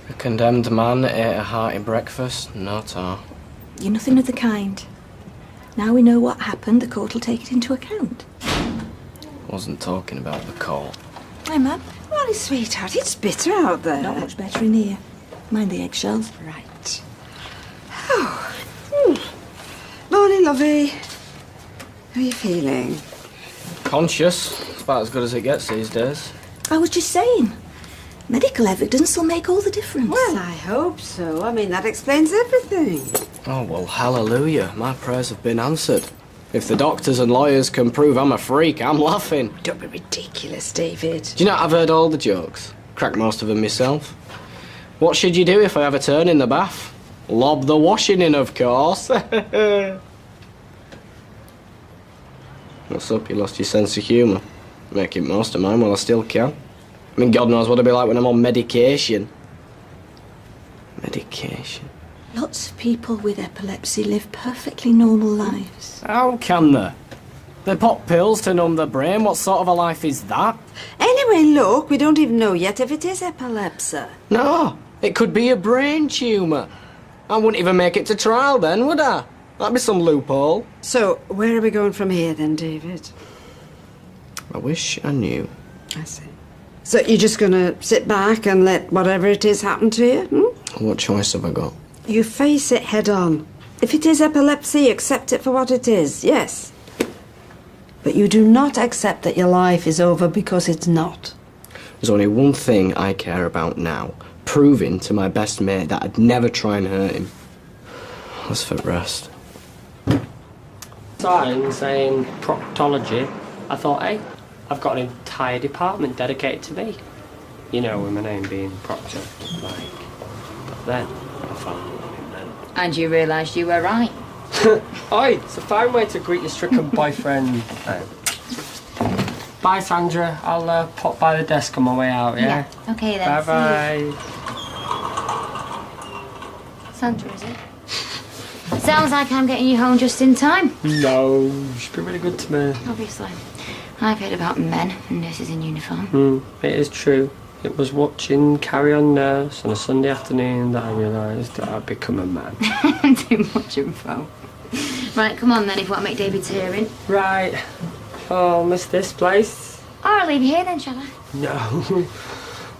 A condemned man ate a hearty breakfast? Not all. You're nothing of the kind. Now we know what happened, the court will take it into account. Wasn't talking about the court. Hi, Mum. Molly, sweetheart, it's bitter out there. Not much better in here. Mind the eggshells. Right. Oh. Morning, lovey. How are you feeling? Conscious. It's about as good as it gets these days. I was just saying, medical evidence will make all the difference. Well, I hope so. I mean, that explains everything. Oh, well, hallelujah. My prayers have been answered. If the doctors and lawyers can prove I'm a freak, I'm laughing. Don't be ridiculous, David. Do you know, I've heard all the jokes. Cracked most of them myself. What should you do if I have a turn in the bath? Lob the washing in, of course. What's up? You lost your sense of humour. Making most of mine while I still can. I mean, God knows what it'll be like when I'm on medication. Medication? Lots of people with epilepsy live perfectly normal lives. How can they? They pop pills to numb the brain. What sort of a life is that? Anyway, look, we don't even know yet if it is epilepsy. No, it could be a brain tumour. I wouldn't even make it to trial then, would I? That'd be some loophole. So, where are we going from here then, David? I wish I knew. I see. So you're just going to sit back and let whatever it is happen to you? What choice have I got? You face it head on. If it is epilepsy, accept it for what it is, yes. But you do not accept that your life is over because it's not. There's only one thing I care about now. Proving to my best mate that I'd never try and hurt him. That's for rest. Sign saying proctology. I thought, hey, I've got an entire department dedicated to me. You know, with my name being Proctor. Like, but then I found him then. And you realised you were right. Oi, it's a fine way to greet your stricken boyfriend. Bye, Sandra. I'll pop by the desk on my way out, yeah? Yeah. Okay then. Bye-bye. Sandra, is it? Sounds like I'm getting you home just in time. No, she's been really good to me. Obviously. I've heard about men and nurses in uniform. It is true. It was watching Carrie on Nurse on a Sunday afternoon that I realised that I'd become a man. Too much info. Right, come on then if you want to make David's hearing. Right. Oh, miss this place? Oh, I'll leave you here then, shall I? No.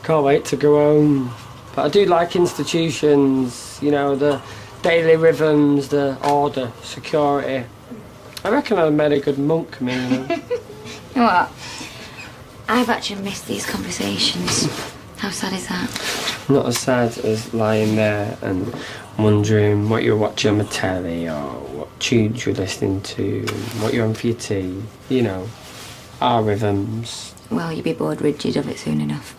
Can't wait to go home. But I do like institutions, you know, the daily rhythms, the order, security. I reckon I made a good monk, me, you know. You know what? I've actually missed these conversations. How sad is that? Not as sad as lying there and wondering what you're watching on the telly or what tunes you're listening to, what you're on for your tea, you know, our rhythms. Well, you'll be bored rigid of it soon enough.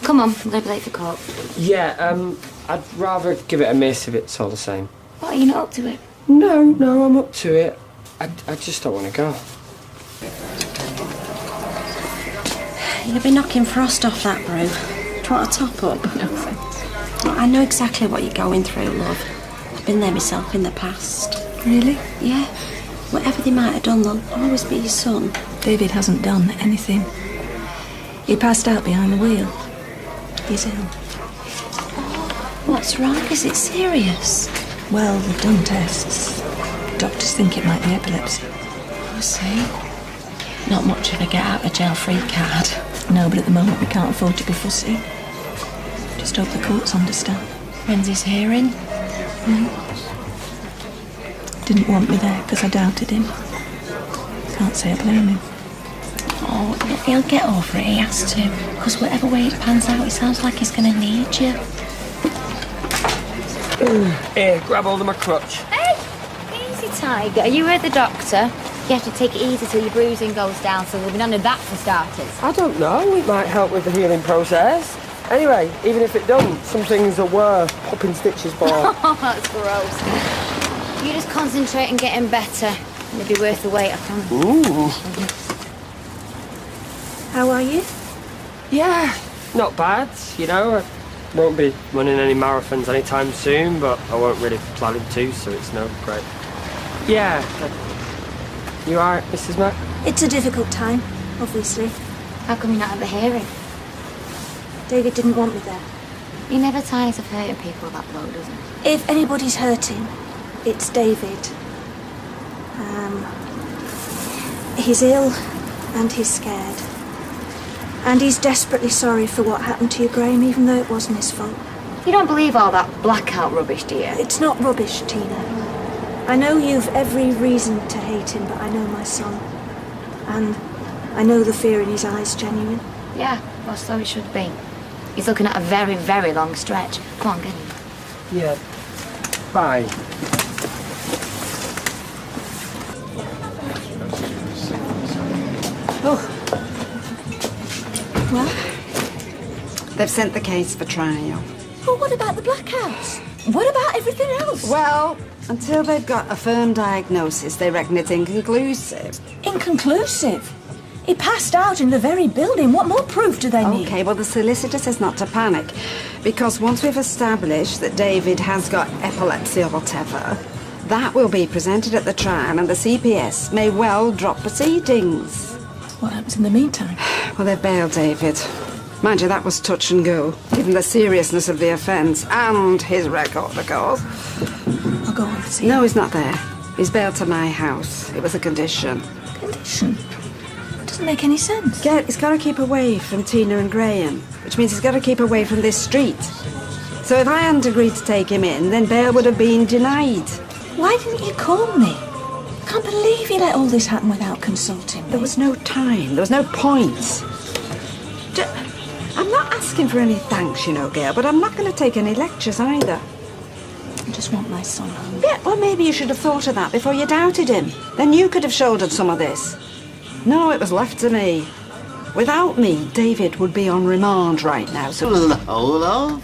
Come on, I'm going to be late for court. Yeah, I'd rather give it a miss if it's all the same. What, are you not up to it? No, I'm up to it. I just don't want to go. You'll be knocking frost off that brew. Do you want a top up? No, thanks. I know exactly what you're going through, love. I've been there myself in the past. Really? Yeah. Whatever they might have done, they'll always be your son. David hasn't done anything. He passed out behind the wheel. He's ill. What's wrong? Is it serious? Well, they've done tests. Doctors think it might be epilepsy. I see. Not much of a get out of jail free card. No, but at the moment we can't afford to be fussy. Just hope the courts understand. When's his hearing? Didn't want me there because I doubted him. Can't say I blame him. Oh, look, he'll get over it, he has to. Because whatever way it pans out, it sounds like he's going to need you. Here, grab hold of my crutch. Hey, easy, Tiger. You heard the doctor. You have to take it easy till your bruising goes down, so there'll be none of that for starters. I don't know, it might help with the healing process. Anyway, even if it doesn't, some things are worth popping stitches for. Oh, that's gross. You just concentrate on getting better. It'll be worth the wait, I promise. Ooh. How are you? Yeah, not bad, you know. I won't be running any marathons anytime soon, but I won't really planning to, so it's no great. Yeah. You alright, Mrs. Mac? It's a difficult time, obviously. How come you're not at the hearing? David didn't want me there. He never tires of hurting people, that bloke, does he? If anybody's hurting, it's David. He's ill and he's scared. And he's desperately sorry for what happened to you, Graeme, even though it wasn't his fault. You don't believe all that blackout rubbish, do you? It's not rubbish, Tina. I know you've every reason to hate him, but I know my son. And I know the fear in his eyes genuine. Yeah, well, so it should be. He's looking at a very, very long stretch. Come on, get him. Yeah. Bye. Oh. Well? They've sent the case for trial. Well, what about the blackouts? What about everything else? Well, until they've got a firm diagnosis, they reckon it's inconclusive. Inconclusive? He passed out in the very building. What more proof do they need? OK, well, the solicitor says not to panic. Because once we've established that David has got epilepsy or whatever, that will be presented at the trial and the CPS may well drop proceedings. What happens in the meantime? Well, they've bailed David. Mind you, that was touch and go, given the seriousness of the offence and his record, of course. I'll go on and see. No, he's not there. He's bailed to my house. It was a condition. Condition? Doesn't make any sense. Yeah, he's got to keep away from Tina and Graeme, which means he's got to keep away from this street. So if I hadn't agreed to take him in, then bail would have been denied. Why didn't you call me? I can't believe you let all this happen without consulting me. There was no time. There was no point. I'm not asking for any thanks, you know, Gail, but I'm not going to take any lectures either. I just want my son home. Yeah, well, maybe you should have thought of that before you doubted him. Then you could have shouldered some of this. No, it was left to me. Without me, David would be on remand right now, so... Hello, love.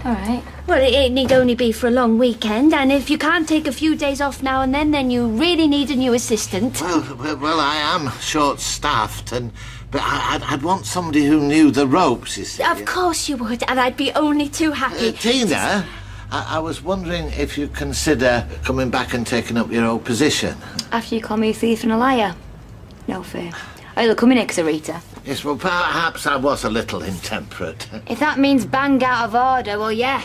All right. Well, it need only be for a long weekend, and if you can't take a few days off now and then you really need a new assistant. Well, I am short-staffed, but I'd want somebody who knew the ropes, you see. Of course you would, and I'd be only too happy. Tina, I was wondering if you consider coming back and taking up your old position. After you call me a thief and a liar? No fair. I'll come in here, Rita. Yes, well, perhaps I was a little intemperate. If that means bang out of order, well, yeah.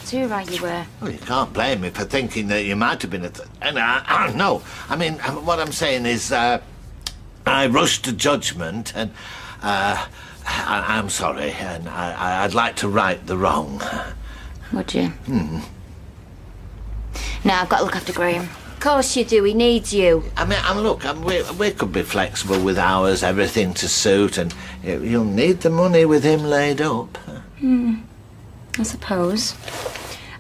Too right you were. Well, you can't blame me for thinking that you might have been no, I mean, what I'm saying is, I rushed to judgment, and I'm sorry, and I'd like to right the wrong. Would you? Now, I've got to look after Graeme. Of course you do, he needs you. I mean, look, we could be flexible with hours, everything to suit, and you'll need the money with him laid up. I suppose.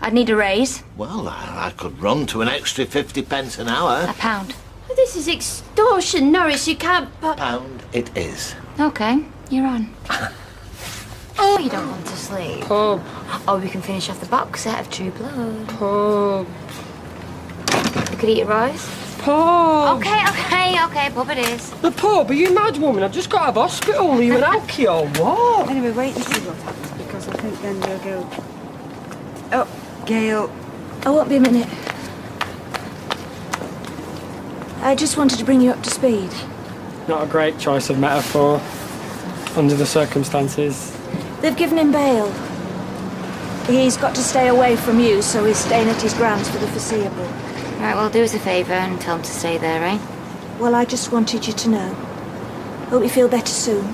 I'd need a raise. Well, I could run to an extra 50 pence an hour. A pound. This is extortion, Norris, you can't... Pound it is. OK, you're on. Oh, you don't want to sleep? Pub. Oh, we can finish off the box set of True Blood. Pub. You could eat your rice. Pub. OK, pub it is. The pub? Are you mad, woman? I've just got out of hospital. Are you an alky or what? Anyway, wait and see what happens, because I think then you'll go... Oh, Gail. I won't be a minute. I just wanted to bring you up to speed. Not a great choice of metaphor, under the circumstances. They've given him bail. He's got to stay away from you, so he's staying at his grounds for the foreseeable. Right, well, do us a favour and tell him to stay there, eh? Well, I just wanted you to know. Hope you feel better soon.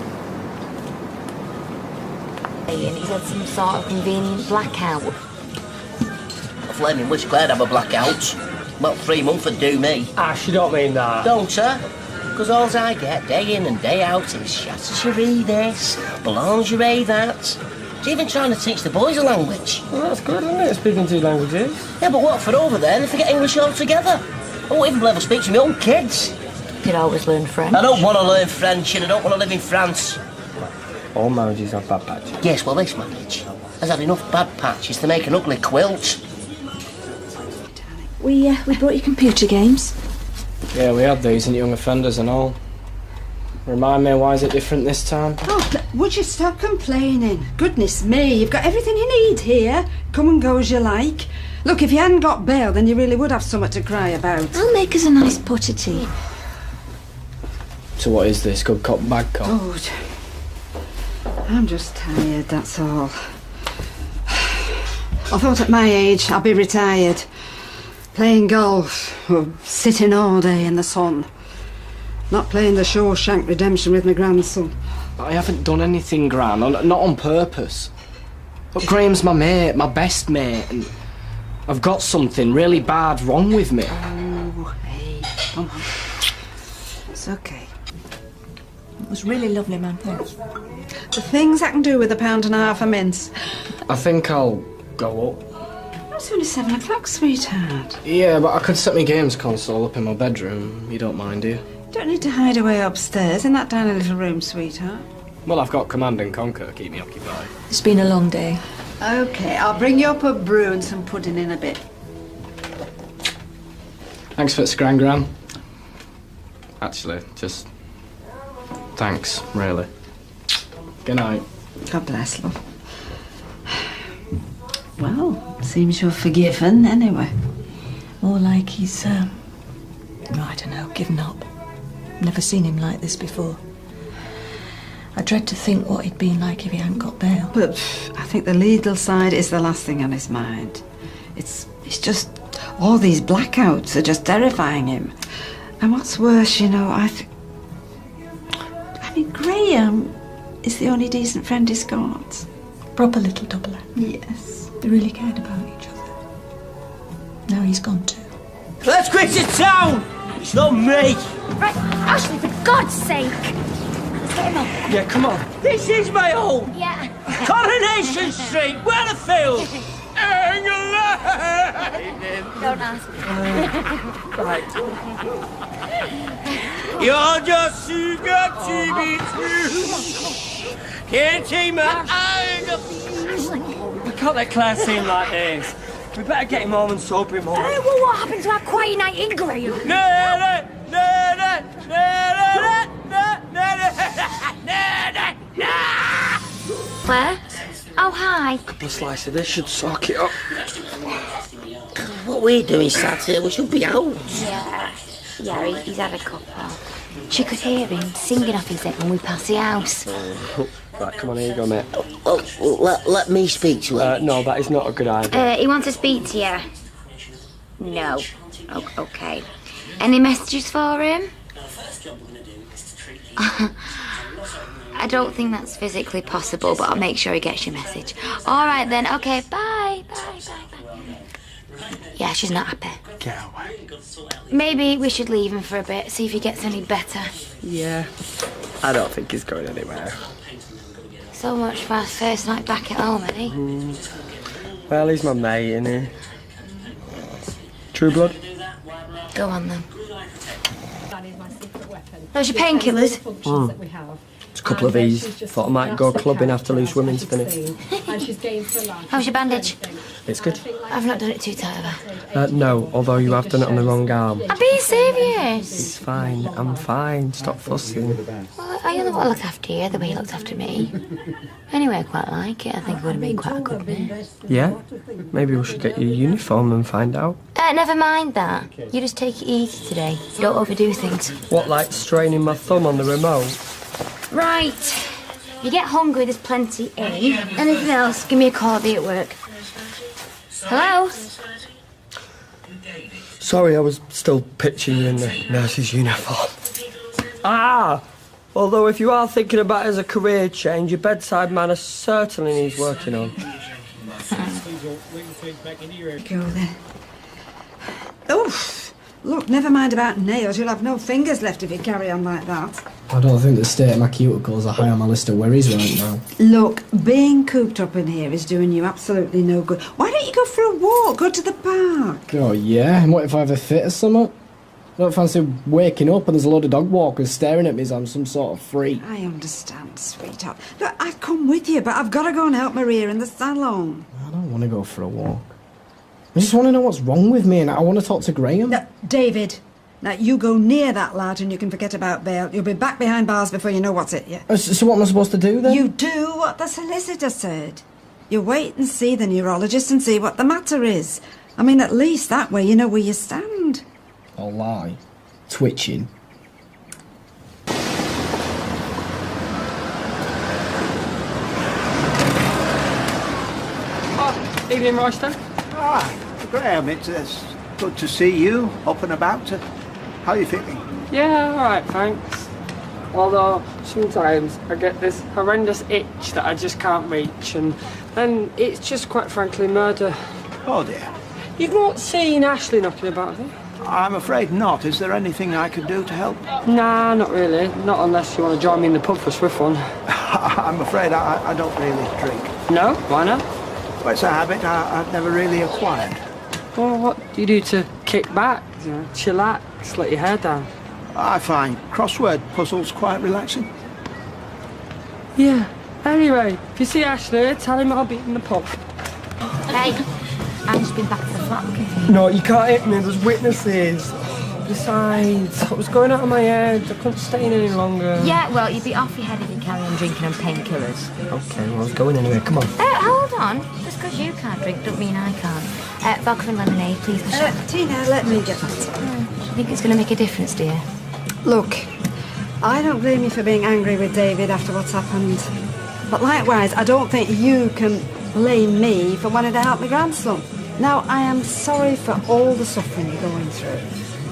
And he's had some sort of convenient blackout. A flaming wish Claire'd have a blackout. About 3 months would do me. Ash, you don't mean that. Don't, sir? Because all I get day in and day out is chassisserie this, boulangerie that. She's even trying to teach the boys a language. Well, that's good, isn't it, speaking 2 languages? Yeah, but what for over there? They forget English altogether. I won't even be able to speak to my own kids. You could always learn French. I don't want to learn French and I don't want to live in France. All marriages have bad patches. Yes, well, this marriage has had enough bad patches to make an ugly quilt. We brought you computer games. Yeah, we had these in young offenders and all. Remind me, why is it different this time? Oh, would you stop complaining? Goodness me, you've got everything you need here. Come and go as you like. Look, if you hadn't got bail, then you really would have something to cry about. I'll make us a nice pot of tea. So what is this, good cop, bad cop? Oh, I'm just tired, that's all. I thought at my age I'd be retired. Playing golf or sitting all day in the sun. Not playing the Shawshank Redemption with my grandson. I haven't done anything, Gran, not on purpose. But Graeme's my mate, my best mate, and I've got something really bad wrong with me. Oh, hey, come on. It's okay. It was really lovely, man, thanks. The things I can do with £1.50 a mince. I think I'll go up. It's only 7 o'clock, sweetheart. Yeah, but I could set my games console up in my bedroom. You don't mind, do you? Don't need to hide away upstairs in that tiny little room, sweetheart. Well, I've got Command and Conquer, keep me occupied. It's been a long day. OK, I'll bring you up a brew and some pudding in a bit. Thanks for the scran, Gran. Actually, just... thanks, really. Good night. God bless, love. Well, seems you're forgiven, anyway. More like he's, I don't know, given up. Never seen him like this before. I dread to think what he'd been like if he hadn't got bail. But I think the legal side is the last thing on his mind. It's just... all these blackouts are just terrifying him. And what's worse, you know, I mean, Graeme is the only decent friend he's got. Proper little doubler. Yes. They really cared about each other. Now he's gone too. Let's quit the town! It's not me! Right, Ashley, for God's sake! Let's get him up. Yeah, come on. This is my home! Yeah. Coronation Street, Weatherfield! Don't ask. Right. You're just too good to be true. Can't take my eyes off. We can't let Claire seem like this. We better get him home and sober him up. Well, what happened to our quiet night in, Graeme? Claire? Oh, hi. A couple of slices of this should soak it up. What we're doing Saturday, we should be out. Yeah, he's had a couple. She could hear him singing off his head when we passed the house. Right, come on, here you go, mate. Oh, let me speak to him. No, that is not a good idea. He wants to speak to you. No. Okay. Any messages for him? I don't think that's physically possible, but I'll make sure he gets your message. All right, then. Okay, bye. Yeah, she's not happy. Get away. Maybe we should leave him for a bit, see if he gets any better. Yeah. I don't think he's going anywhere. So much for our first night back at home, eh? Well, he's my mate, isn't he? True blood? Go on, then. Those your painkillers? It's a couple of these. Thought I might go clubbing after Loose Women's finished. How's your bandage? It's good. I've not done it too tight, have No, although you have done it on the wrong arm. I'm being serious. It's fine. I'm fine. Stop fussing. Well, I don't want to look after you the way you looked after me. Anyway, I quite like it. I think it would have been quite a good mate. Yeah? Maybe we should get your uniform and find out. Never mind that. You just take it easy today. Don't overdo things. What, like straining my thumb on the remote? Right. If you get hungry, there's plenty in. Anything else, give me a call. I'll be at work. Hello? Sorry, I was still pitching you in the nurse's uniform. Although if you are thinking about it as a career change, your bedside manner certainly needs working on. Go then. Oof! Look, never mind about nails. You'll have no fingers left if you carry on like that. I don't think the state of my cuticles are high on my list of worries right now. Look, being cooped up in here is doing you absolutely no good. Why don't you go for a walk? Go to the park. Oh, yeah? And what if I have a fit or something? I don't fancy waking up and there's a load of dog walkers staring at me as I'm some sort of freak. I understand, sweetheart. Look, I'd come with you, but I've got to go and help Maria in the salon. I don't want to go for a walk. I just want to know what's wrong with me and I want to talk to Graeme. No, David, now you go near that lad and you can forget about bail. You'll be back behind bars before you know what's it, yeah? So what am I supposed to do then? You do what the solicitor said. You wait and see the neurologist and see what the matter is. I mean, at least that way you know where you stand. I'll lie. Twitching. Evening, Royster. Graeme, it's good to see you up and about. How are you feeling? Yeah, alright, thanks. Although, sometimes I get this horrendous itch that I just can't reach, and then it's just quite frankly murder. Oh dear. You've not seen Ashley knocking about, have you? I'm afraid not. Is there anything I could do to help? Nah, not really. Not unless you want to join me in the pub for a swift one. I'm afraid I don't really drink. No? Why not? Well, it's a habit I've never really acquired. Well, what do you do to kick back, you know, chillax, let your hair down? I find crossword puzzles quite relaxing. Yeah. Anyway, if you see Ashley, tell him I'll be in the pub. Hey, I've just been back to the flat looking for you. No, you can't hit me. There's witnesses. Besides, what was going out of my head? I couldn't stay in any longer. Yeah, well, you'd be off your head if you carry on drinking on painkillers. Okay, well, I was going anyway. Come on. Hold on. Just because you can't drink don't mean I can't. Vodka and lemonade, please, Michelle. Tina, let me get that. I think it's going to make a difference, dear. Look, I don't blame you for being angry with David after what's happened. But likewise, I don't think you can blame me for wanting to help my grandson. Now, I am sorry for all the suffering you're going through.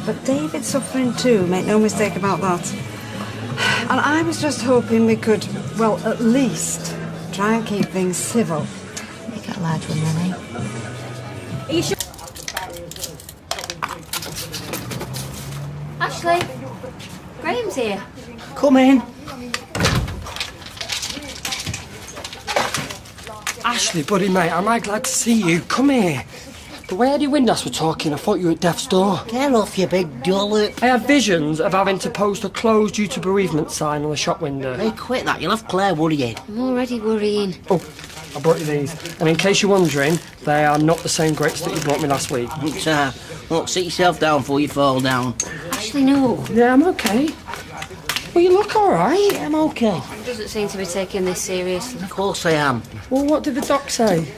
But David's suffering too, make no mistake about that. And I was just hoping we could, well, at least try and keep things civil. Make it a large one then, eh? Are you sure? Ashley, Graham's here. Come in. Ashley, buddy, mate, am I glad to see you? Come here. The way Eddie Windass were talking, I thought you were at death's door. Get off, you big dullet. I had visions of having to post a closed due to bereavement sign on the shop window. Hey, quit that. You'll have Claire worrying. I'm already worrying. Oh, I brought you these. And in case you're wondering, they are not the same grapes that you brought me last week. Look, sit yourself down before you fall down. Ashley, no. Yeah, I'm okay. Well, you look all right. Yeah, I'm okay. He doesn't seem to be taking this seriously. Of course I am. Well, what did the doc say?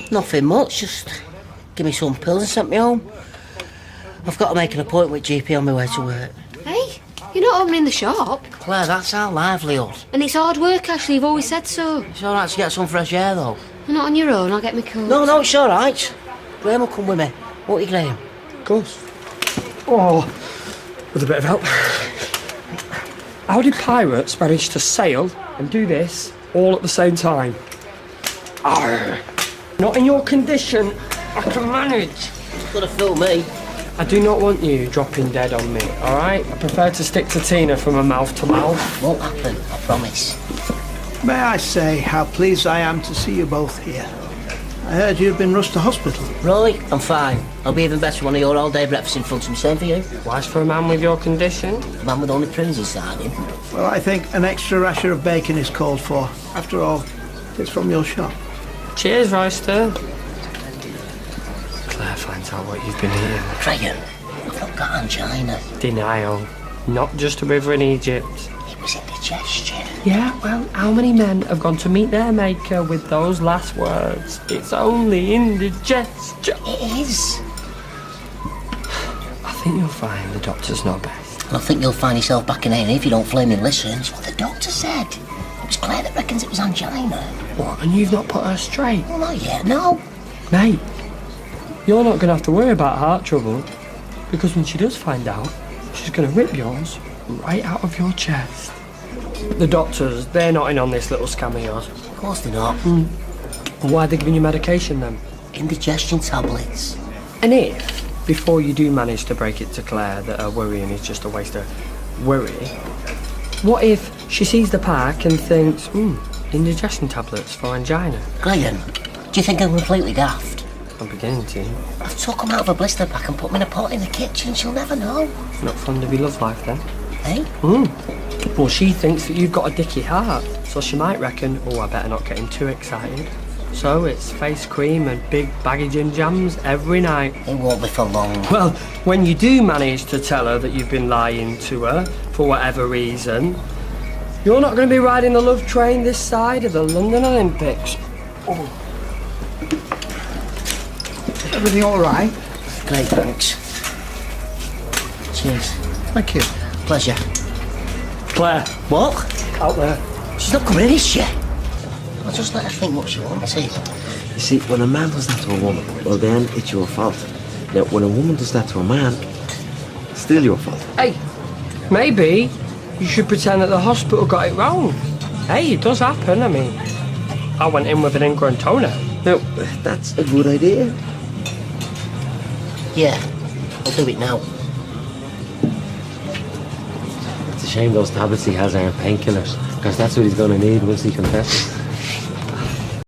Nothing much. Just give me some pills and sent me home. I've got to make an appointment with GP on my way to work. Hey, you're not opening the shop. Claire, that's our livelihood. And it's hard work, Ashley, you've always said so. It's all right to get some fresh air, though. You're not on your own, I'll get my coat. No, it's all right. Graeme will come with me. Won't you, Graeme? Of course. Oh, with a bit of help. How did pirates manage to sail and do this all at the same time? Arr. Not in your condition. I can manage. It's gonna fool me. I do not want you dropping dead on me, all right? I prefer to stick to Tina from a mouth to mouth. Won't happen, I promise. May I say how pleased I am to see you both here. I heard you've been rushed to hospital. Roy, I'm fine. I'll be even better one of your all-day breakfasts in front of me. Same for you. Wise for a man with your condition. A man with only prunes inside him. Well, I think an extra rasher of bacon is called for. After all, it's from your shop. Cheers, Royster. Claire finds out what you've been eating. Graeme, I've not got angina. Denial. Not just a river in Egypt. It was indigestion. Yeah, well, how many men have gone to meet their maker with those last words? It's only indigestion. It is. I think you'll find the doctors know best. And I think you'll find yourself back in A&E if you don't flaming listen. It's what the doctor said. It was Claire that reckons it was angina. What, and you've not put her straight? Well, not yet, no. Mate, you're not going to have to worry about heart trouble, because when she does find out, she's going to rip yours right out of your chest. The doctors, they're not in on this little scam of yours. Of course they're not. Why are they giving you medication then? Indigestion tablets. And if, before you do manage to break it to Claire that her worrying is just a waste of worry, what if she sees the pack and thinks, indigestion tablets for angina? Graeme, do you think I'm completely daft? I'm beginning to. I've took them out of a blister pack and put them in a pot in the kitchen. She'll never know. Not fond of your love life then? Eh? Well, she thinks that you've got a dicky heart, so she might reckon, I better not get him too excited. So it's face cream and big baggy gin jams every night. It won't be for long. Well, when you do manage to tell her that you've been lying to her, for whatever reason, you're not going to be riding the love train this side of the London Olympics. Everything all right? Great, thanks. Cheers. Thank you. Pleasure. Claire. What? Out there. She's not coming in, is she? I'll just let her think what she wants. You see, when a man does that to a woman, well then it's your fault. Now, when a woman does that to a man, it's still your fault. Hey, maybe you should pretend that the hospital got it wrong. Hey, it does happen. I mean, I went in with an ingrown toenail. Now, that's a good idea. Yeah, I'll do it now. It's a shame those tablets he has aren't painkillers, because that's what he's going to need once he confesses.